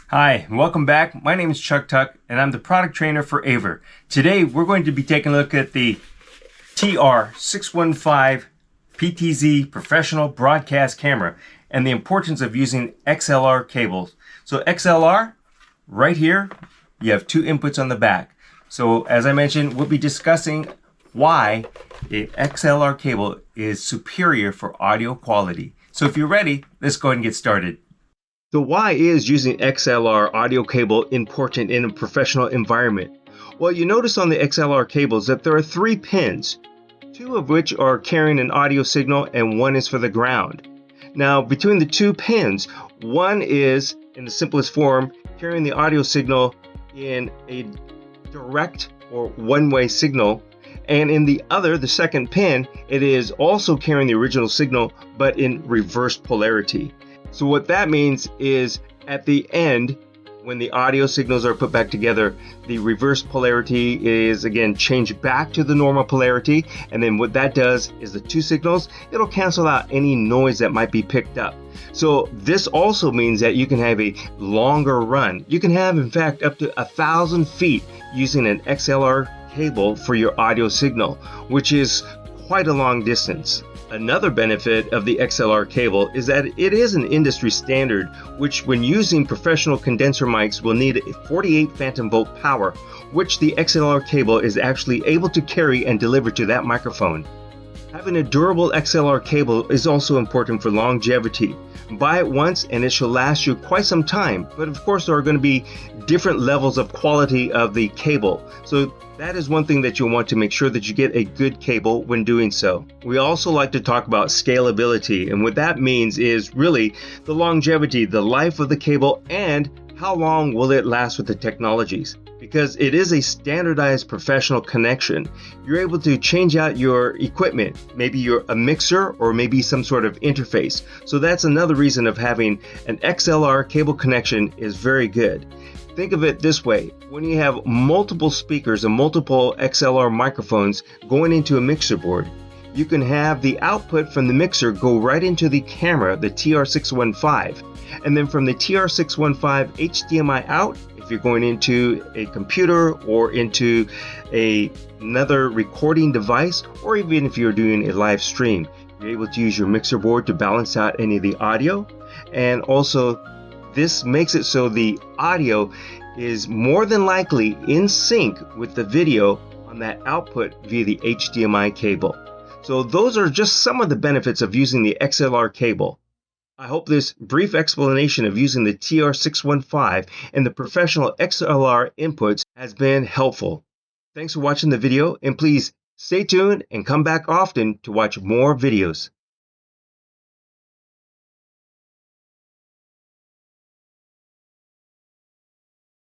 Hi, and welcome back. My name is Chuck Tuck, and I'm the product trainer for AVer. Today, we're going to be taking a look at the TR615 PTZ Professional Broadcast Camera and the importance of using XLR cables. So XLR, right here, you have two inputs on the back. So as I mentioned, we'll be discussing why an XLR cable is superior for audio quality. So if you're ready, let's go ahead and get started. So why is using XLR audio cable important in a professional environment? Well, you notice on the XLR cables that there are 3 pins, 2 of which are carrying an audio signal and 1 is for the ground. Now, between the 2 pins, one is, in the simplest form, carrying the audio signal in a direct or one-way signal, and in the other, the second pin, it is also carrying the original signal but in reverse polarity. So what that means is at the end, when the audio signals are put back together, the reverse polarity is again changed back to the normal polarity. And then what that does is the 2 signals, it'll cancel out any noise that might be picked up. So this also means that you can have a longer run. You can have, in fact, up to 1,000 feet using an XLR cable for your audio signal, which is quite a long distance. Another benefit of the XLR cable is that it is an industry standard, which when using professional condenser mics will need a 48 phantom volt power, which the XLR cable is actually able to carry and deliver to that microphone. Having a durable XLR cable is also important for longevity. Buy it once and it shall last you quite some time, but of course there are going to be different levels of quality of the cable. So that is one thing that you'll want to make sure that you get a good cable when doing so. We also like to talk about scalability, and what that means is really the longevity, the life of the cable, and how long will it last with the technologies. Because it is a standardized professional connection, you're able to change out your equipment. Maybe you're a mixer or maybe some sort of interface. So that's another reason of having an XLR cable connection is very good. Think of it this way: when you have multiple speakers and multiple XLR microphones going into a mixer board, you can have the output from the mixer go right into the camera, the TR615. And then from the TR615 HDMI out, if you're going into a computer or into another recording device, or even if you're doing a live stream, you're able to use your mixer board to balance out any of the audio. And also, this makes it so the audio is more than likely in sync with the video on that output via the HDMI cable. So those are just some of the benefits of using the XLR cable. I hope this brief explanation of using the TR615 and the professional XLR inputs has been helpful. Thanks for watching the video, and please stay tuned and come back often to watch more videos.